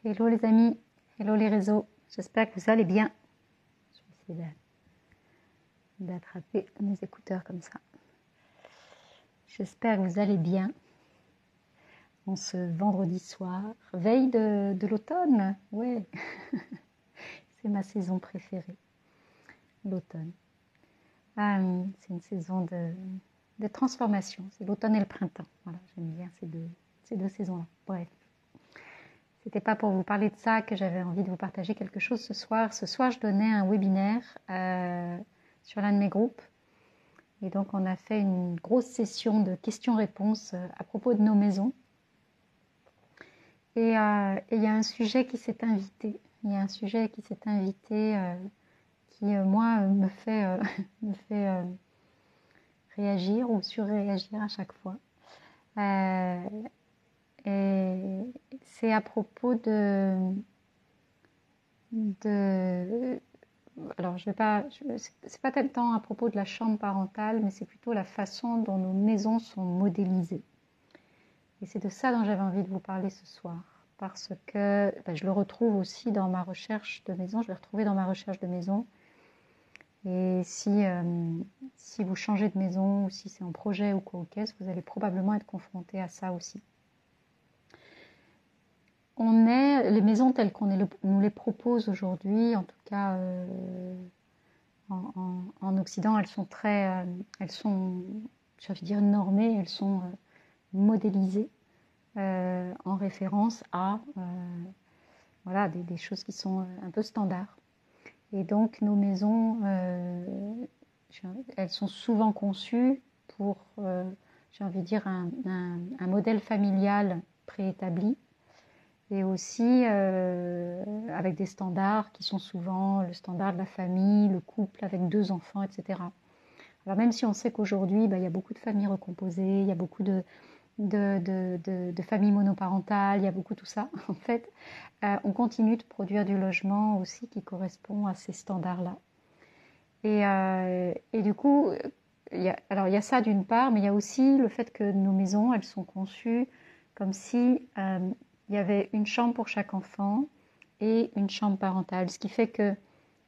Hello les amis, hello les réseaux, j'espère que vous allez bien. Je vais essayer d'attraper mes écouteurs comme ça. J'espère que vous allez bien en ce vendredi soir, veille de l'automne. Ouais, c'est ma saison préférée, l'automne. C'est une saison de transformation, c'est l'automne et le printemps. Voilà, j'aime bien ces deux saisons-là. Bref. C'était pas pour vous parler de ça que j'avais envie de vous partager quelque chose ce soir. Ce soir, je donnais un webinaire sur l'un de mes groupes. Et donc, on a fait une grosse session de questions-réponses à propos de nos maisons. Et il y a un sujet qui s'est invité. Il y a un sujet qui s'est invité qui, moi, me fait réagir ou surréagir à chaque fois. Et c'est à propos alors je vais pas, c'est pas tellement à propos de la chambre parentale, mais c'est plutôt la façon dont nos maisons sont modélisées. Et c'est de ça dont j'avais envie de vous parler ce soir, parce que je le retrouve aussi dans ma recherche de maison. Je l'ai retrouvé dans ma recherche de maison. Et si vous changez de maison, ou si c'est en projet ou quoi au caisse, vous allez probablement être confronté à ça aussi. Les maisons telles qu'on nous les propose aujourd'hui, en tout cas en Occident, elles sont j'ai envie de dire normées, elles sont modélisées en référence à voilà, des choses qui sont un peu standards. Et donc nos maisons, elles sont souvent conçues pour, j'ai envie de dire, un modèle familial préétabli. Et aussi avec des standards qui sont souvent le standard de la famille, le couple avec 2 enfants, etc. Alors même si on sait qu'aujourd'hui, il y a beaucoup de familles recomposées, il y a beaucoup de familles monoparentales, il y a beaucoup tout ça, en fait, on continue de produire du logement aussi qui correspond à ces standards-là. Et du coup, il y a ça d'une part, mais il y a aussi le fait que nos maisons, elles sont conçues comme si il y avait une chambre pour chaque enfant et une chambre parentale. Ce qui fait que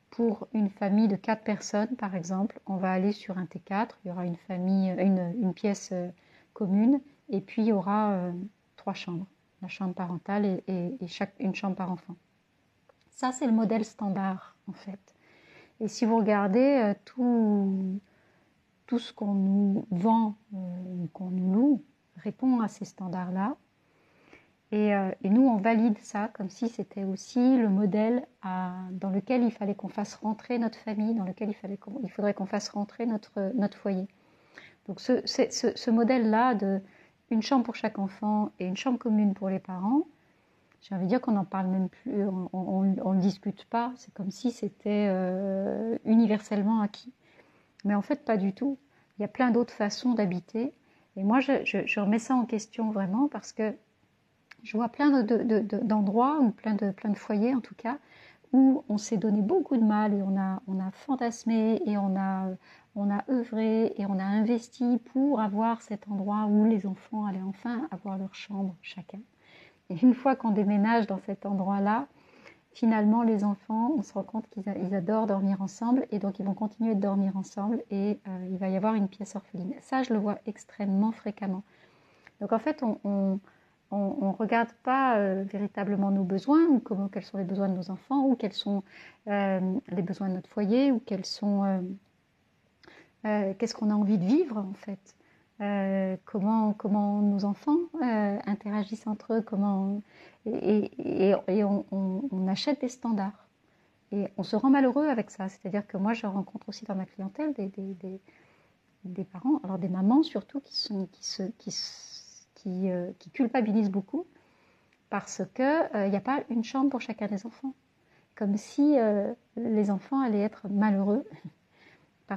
pour une famille de 4 personnes, par exemple, on va aller sur un T4, il y aura une pièce commune, et puis il y aura 3 chambres, la chambre parentale et une chambre par enfant. Ça, c'est le modèle standard, en fait. Et si vous regardez tout ce qu'on nous vend, qu'on nous loue, répond à ces standards-là. Et nous, on valide ça comme si c'était aussi le modèle dans lequel il fallait qu'on fasse rentrer notre famille, dans lequel il faudrait qu'on fasse rentrer notre foyer. Donc ce modèle-là de une chambre pour chaque enfant et une chambre commune pour les parents, j'ai envie de dire qu'on n'en parle même plus, on ne discute pas, c'est comme si c'était universellement acquis. Mais en fait, pas du tout. Il y a plein d'autres façons d'habiter. Et moi, je remets ça en question vraiment parce que je vois plein d'endroits, ou plein de foyers en tout cas, où on s'est donné beaucoup de mal et on a fantasmé et on a œuvré et on a investi pour avoir cet endroit où les enfants allaient enfin avoir leur chambre chacun. Et une fois qu'on déménage dans cet endroit-là, finalement les enfants, on se rend compte qu'ils adorent dormir ensemble et donc ils vont continuer de dormir ensemble et il va y avoir une pièce orpheline. Ça, je le vois extrêmement fréquemment. Donc en fait, on regarde pas véritablement nos besoins, ou quels sont les besoins de nos enfants, ou quels sont les besoins de notre foyer, ou qu'est-ce qu'on a envie de vivre en fait. Comment nos enfants interagissent entre eux, et on achète des standards. Et on se rend malheureux avec ça. C'est-à-dire que moi, je rencontre aussi dans ma clientèle des parents, alors des mamans surtout, qui culpabilisent beaucoup parce qu'il n'y a pas une chambre pour chacun des enfants. Comme si les enfants allaient être malheureux ou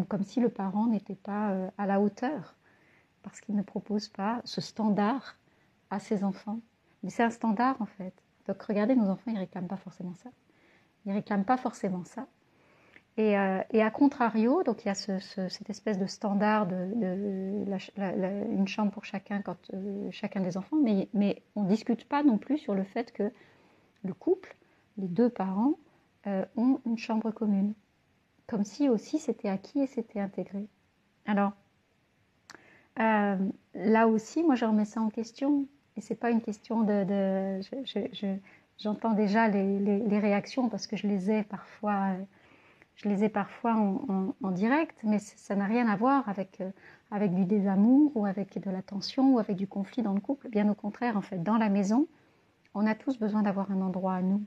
comme si le parent n'était pas à la hauteur, parce qu'il ne propose pas ce standard à ses enfants. Mais c'est un standard en fait. Donc regardez, nos enfants, ils ne réclament pas forcément ça. Ils ne réclament pas forcément ça. Et à contrario, donc il y a cette espèce de standard une chambre pour chacun quand chacun des enfants, mais on ne discute pas non plus sur le fait que le couple, les deux parents, ont une chambre commune. Comme si aussi c'était acquis et c'était intégré. Alors, là aussi, moi je remets ça en question. Et c'est pas une question j'entends déjà les réactions parce que je les ai parfois en direct, mais ça n'a rien à voir avec du désamour ou avec de la tension ou avec du conflit dans le couple. Bien au contraire, en fait, dans la maison, on a tous besoin d'avoir un endroit à nous.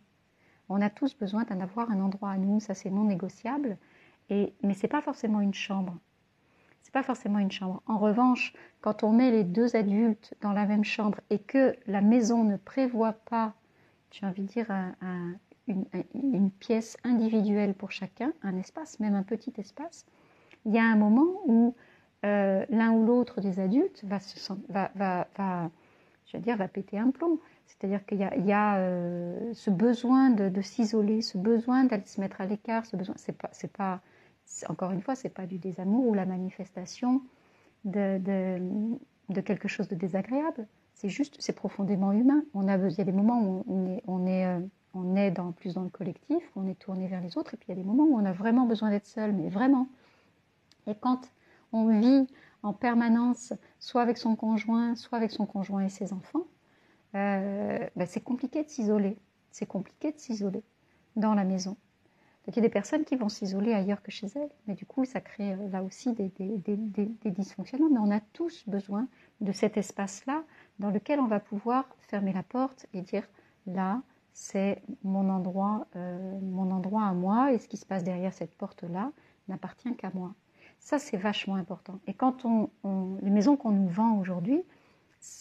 On a tous besoin d'avoir un endroit à nous, ça c'est non négociable. Mais c'est pas forcément une chambre. C'est pas forcément une chambre. En revanche, quand on met les deux adultes dans la même chambre et que la maison ne prévoit pas, j'ai envie de dire, une pièce individuelle pour chacun, un espace, même un petit espace, il y a un moment où l'un ou l'autre des adultes va péter un plomb. C'est-à-dire qu'il y a ce besoin de s'isoler, ce besoin d'aller se mettre à l'écart, ce besoin, encore une fois, c'est pas du désamour ou la manifestation de quelque chose de désagréable. C'est profondément humain. Il y a des moments où on est plus dans le collectif, on est tourné vers les autres, et puis il y a des moments où on a vraiment besoin d'être seul, mais vraiment. Et quand on vit en permanence, soit avec son conjoint et ses enfants, c'est compliqué de s'isoler. C'est compliqué de s'isoler dans la maison. Donc il y a des personnes qui vont s'isoler ailleurs que chez elles, mais du coup ça crée là aussi des dysfonctionnements. Mais on a tous besoin de cet espace-là dans lequel on va pouvoir fermer la porte et dire là c'est mon endroit à moi, et ce qui se passe derrière cette porte-là n'appartient qu'à moi. Ça c'est vachement important. Et quand les maisons qu'on nous vend aujourd'hui,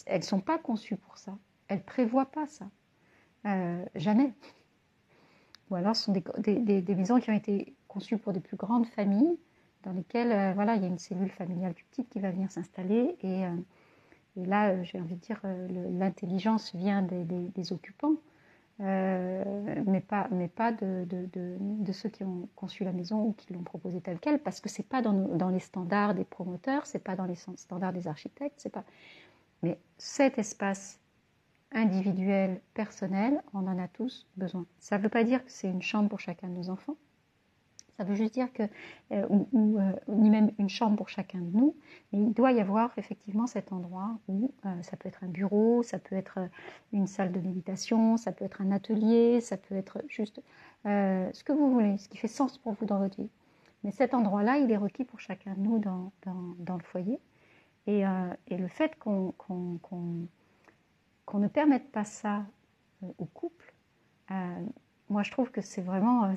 elles ne sont pas conçues pour ça. Elles ne prévoient pas ça. Jamais. Ou alors ce sont des maisons qui ont été conçues pour des plus grandes familles, dans lesquelles il y a une cellule familiale plus petite qui va venir s'installer. Et là, j'ai envie de dire, l'intelligence vient des occupants, mais pas de ceux qui ont conçu la maison ou qui l'ont proposée telle quelle, parce que c'est pas dans les standards des promoteurs, c'est pas dans les standards des architectes, c'est pas. Mais cet espace individuel, personnel, on en a tous besoin. Ça ne veut pas dire que c'est une chambre pour chacun de nos enfants. Ça veut juste dire que, ni même une chambre pour chacun de nous, mais il doit y avoir effectivement cet endroit où ça peut être un bureau, ça peut être une salle de méditation, ça peut être un atelier, ça peut être juste ce que vous voulez, ce qui fait sens pour vous dans votre vie. Mais cet endroit-là, il est requis pour chacun de nous dans le foyer. Et le fait qu'on ne permette pas ça au couple, moi je trouve que c'est vraiment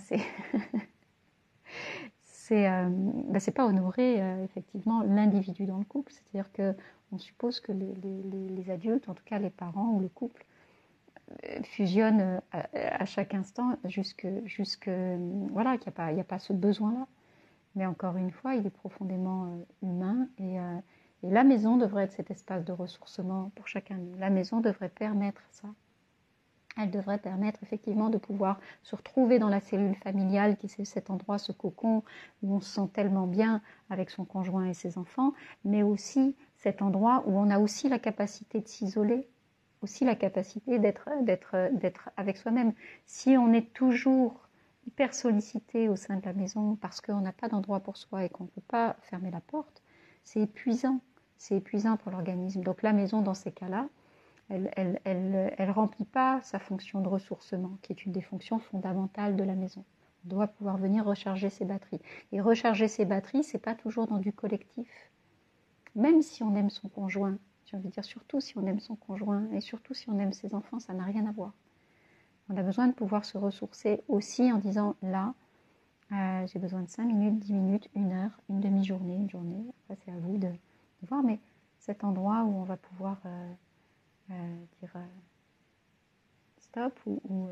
c'est pas honorer effectivement l'individu dans le couple. C'est-à-dire que on suppose que les adultes, en tout cas les parents ou le couple, fusionnent à chaque instant voilà, qu'il n'y a pas ce besoin-là. Mais encore une fois, il est profondément humain, et la maison devrait être cet espace de ressourcement pour chacun de nous. La maison devrait permettre ça. Elle devrait permettre effectivement de pouvoir se retrouver dans la cellule familiale, qui c'est cet endroit, ce cocon où on se sent tellement bien avec son conjoint et ses enfants, mais aussi cet endroit où on a aussi la capacité de s'isoler, aussi la capacité d'être avec soi-même. Si on est toujours hyper sollicité au sein de la maison parce qu'on n'a pas d'endroit pour soi et qu'on ne peut pas fermer la porte, c'est épuisant pour l'organisme. Donc la maison, dans ces cas-là, elle remplit pas sa fonction de ressourcement, qui est une des fonctions fondamentales de la maison. On doit pouvoir venir recharger ses batteries. Et recharger ses batteries, c'est pas toujours dans du collectif. Même si on aime son conjoint, j'ai envie de dire surtout si on aime son conjoint et surtout si on aime ses enfants, ça n'a rien à voir. On a besoin de pouvoir se ressourcer aussi en disant là, j'ai besoin de 5 minutes, 10 minutes, 1 heure, une demi-journée, une journée. Après, c'est à vous de voir, mais cet endroit où on va pouvoir dire stop, ou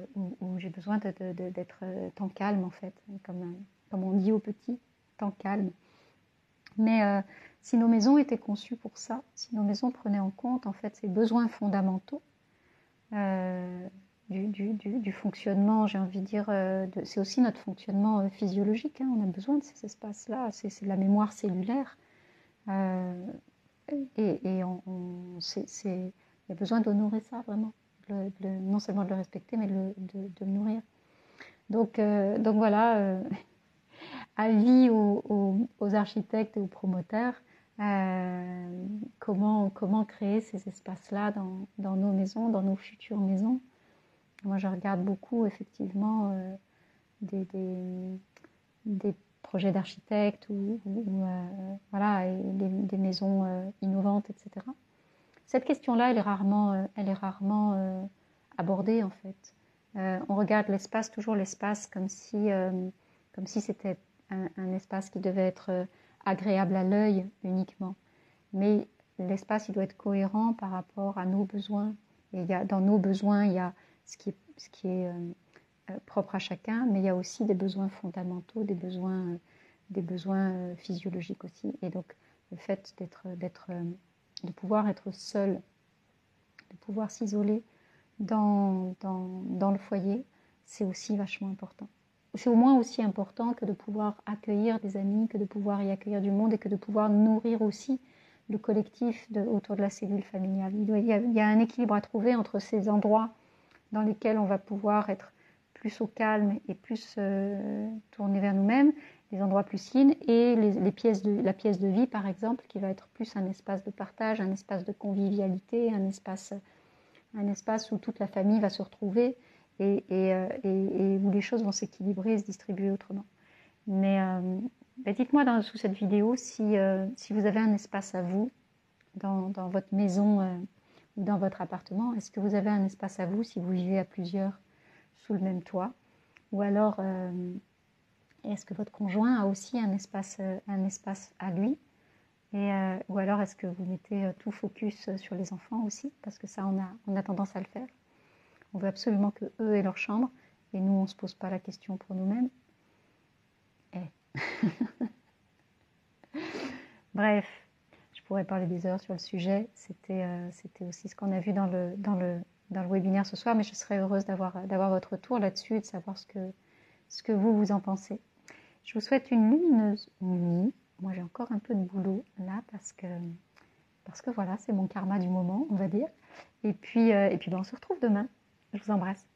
j'ai besoin d'être temps calme en fait, comme on dit aux petits, temps calme. Mais si nos maisons étaient conçues pour ça, si nos maisons prenaient en compte en fait ces besoins fondamentaux, du fonctionnement, j'ai envie de dire, c'est aussi notre fonctionnement physiologique, hein. On a besoin de ces espaces-là, c'est de la mémoire cellulaire. Euh, il y a besoin d'honorer ça vraiment, non seulement de le respecter, mais de le nourrir. Donc voilà, avis aux architectes et aux promoteurs, comment créer ces espaces-là dans nos maisons, dans nos futures maisons. Moi, je regarde beaucoup effectivement des projets d'architectes voilà, et des maisons innovantes, etc. Cette question-là, elle est rarement abordée en fait. On regarde l'espace, toujours l'espace, comme si c'était un espace qui devait être agréable à l'œil uniquement. Mais l'espace, il doit être cohérent par rapport à nos besoins. Et dans nos besoins, il y a ce qui est propre à chacun, mais il y a aussi des besoins fondamentaux, des besoins physiologiques aussi. Et donc, le fait de pouvoir être seul, de pouvoir s'isoler dans le foyer, c'est aussi vachement important. C'est au moins aussi important que de pouvoir accueillir des amis, que de pouvoir y accueillir du monde et que de pouvoir nourrir aussi le collectif autour de la cellule familiale. Il y a un équilibre à trouver entre ces endroits dans lesquels on va pouvoir être plus au calme et plus tourné vers nous-mêmes, les endroits plus yin, et la pièce de vie, par exemple, qui va être plus un espace de partage, un espace de convivialité, un espace où toute la famille va se retrouver et où les choses vont s'équilibrer et se distribuer autrement. Mais dites-moi sous cette vidéo si vous avez un espace à vous dans votre maison ou dans votre appartement. Est-ce que vous avez un espace à vous si vous vivez à plusieurs sous le même toit? Ou alors, est-ce que votre conjoint a aussi un espace à lui? Ou alors, est-ce que vous mettez tout focus sur les enfants aussi? Parce que ça, on a tendance à le faire. On veut absolument que eux aient leur chambre et nous, on ne se pose pas la question pour nous-mêmes. Bref, je pourrais parler des heures sur le sujet. C'était aussi ce qu'on a vu dans le webinaire ce soir, mais je serais heureuse d'avoir votre retour là-dessus et de savoir ce que vous en pensez. Je vous souhaite une lumineuse nuit. Moi, j'ai encore un peu de boulot là parce que voilà, c'est mon karma du moment, on va dire. Et puis on se retrouve demain. Je vous embrasse.